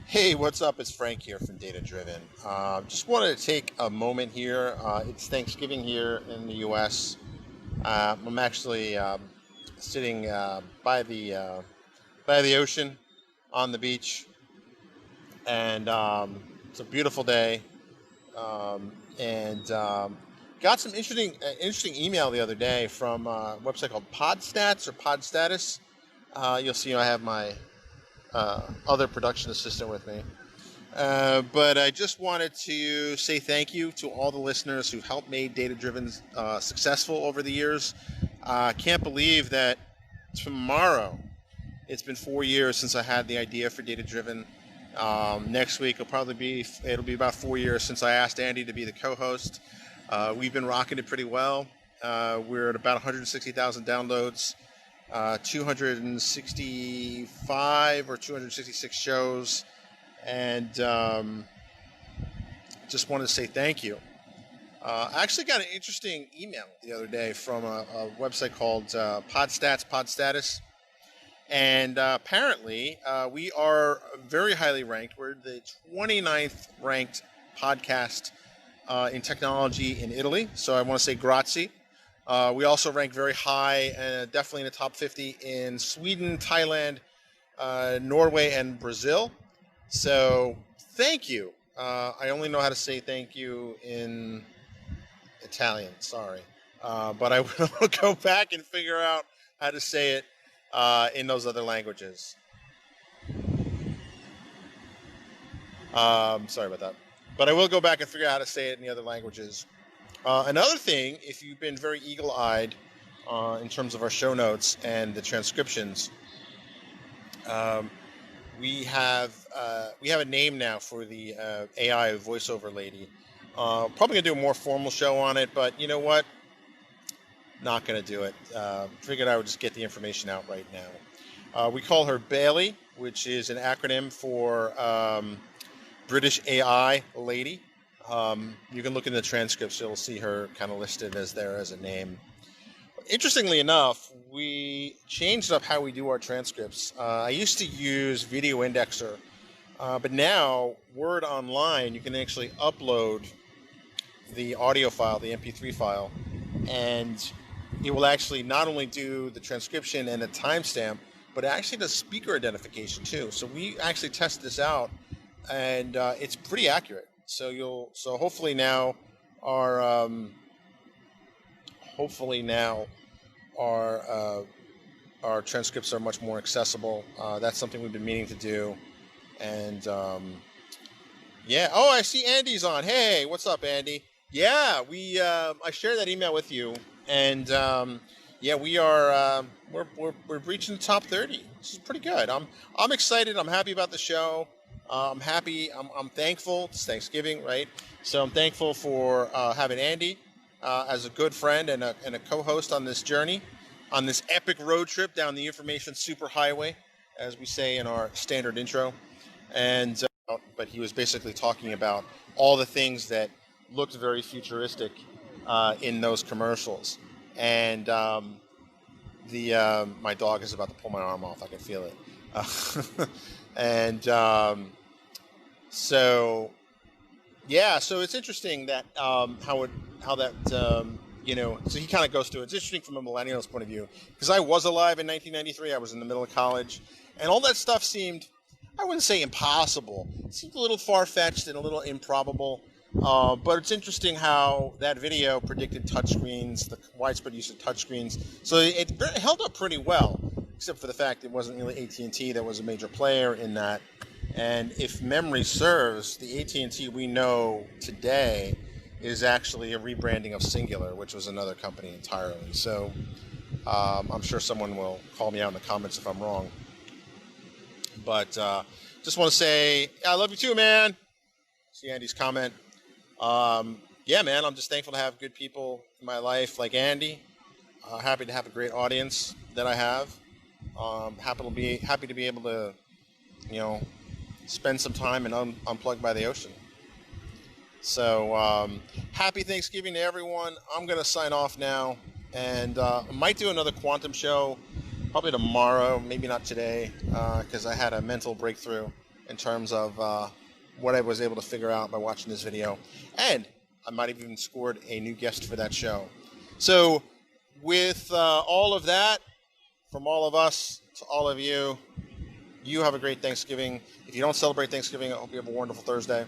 Hey, what's up? It's Frank here from Data Driven. Just wanted to take a moment here. It's Thanksgiving here in the U.S. I'm actually sitting by the ocean on the beach, and it's a beautiful day. And Got some interesting email the other day from a website called Podstats or Podstatus. You'll see I have my other production assistant with me. But I just wanted to say thank you to all the listeners who helped make Data Driven successful over the years. Can't believe that tomorrow it's been 4 years since I had the idea for Data Driven. Next week it'll be about 4 years since I asked Andy to be the co-host. We've been rocking it pretty well. We're at about 160,000 downloads. 265 or 266 shows, and just wanted to say thank you. I actually got an interesting email the other day from a website called Podstatus, and apparently we are very highly ranked. We're the 29th ranked podcast in technology in Italy, so I want to say gratze. We also rank very high, definitely in the top 50 in Sweden, Thailand, Norway, and Brazil. So thank you. I only know how to say thank you in Italian, sorry. But I will go back and figure out how to say it in those other languages. Sorry about that. But I will go back and figure out how to say it in the other languages. Another thing, if you've been very eagle-eyed in terms of our show notes and the transcriptions, we have a name now for the AI voiceover lady. Probably gonna do a more formal show on it, but you know what? Not gonna do it. Figured I would just get the information out right now. We call her Bailey, which is an acronym for British AI lady. You can look in the transcripts, you'll see her kind of listed as a name. Interestingly enough, we changed up how we do our transcripts. I used to use Video Indexer, but now Word Online, you can actually upload the audio file, the MP3 file, and it will actually not only do the transcription and the timestamp, but it actually does speaker identification too. So we actually tested this out, and it's pretty accurate. So hopefully now our transcripts are much more accessible. That's something we've been meaning to do, and yeah. Oh, I see Andy's on. Hey, what's up, Andy? Yeah, I shared that email with you, and yeah, we're reaching the top 30. This is pretty good. I'm excited. I'm happy about the show. I'm happy. I'm thankful. It's Thanksgiving, right? So I'm thankful for having Andy as a good friend and a co-host on this journey, on this epic road trip down the information superhighway, as we say in our standard intro. And but he was basically talking about all the things that looked very futuristic in those commercials. And my dog is about to pull my arm off. I can feel it. And so it's interesting that so he kind of goes through. It's interesting from a millennial's point of view, because I was alive in 1993. I was in the middle of college, and all that stuff seemed, I wouldn't say impossible. It seemed a little far-fetched and a little improbable. But it's interesting how that video predicted touchscreens, the widespread use of touchscreens. So it held up pretty well, except for the fact it wasn't really AT&T that was a major player in that. And if memory serves, the AT&T we know today is actually a rebranding of Singular, which was another company entirely. So I'm sure someone will call me out in the comments if I'm wrong. But just want to say, I love you too, man. See Andy's comment. Yeah, man, I'm just thankful to have good people in my life like Andy. Happy to have a great audience that I have. Happy to be able to, spend some time and unplug by the ocean. So happy Thanksgiving to everyone. I'm going to sign off now, and I might do another quantum show probably tomorrow, maybe not today, because I had a mental breakthrough in terms of what I was able to figure out by watching this video. And I might have even scored a new guest for that show. So with all of that, from all of us to all of you, you have a great Thanksgiving. If you don't celebrate Thanksgiving, I hope you have a wonderful Thursday.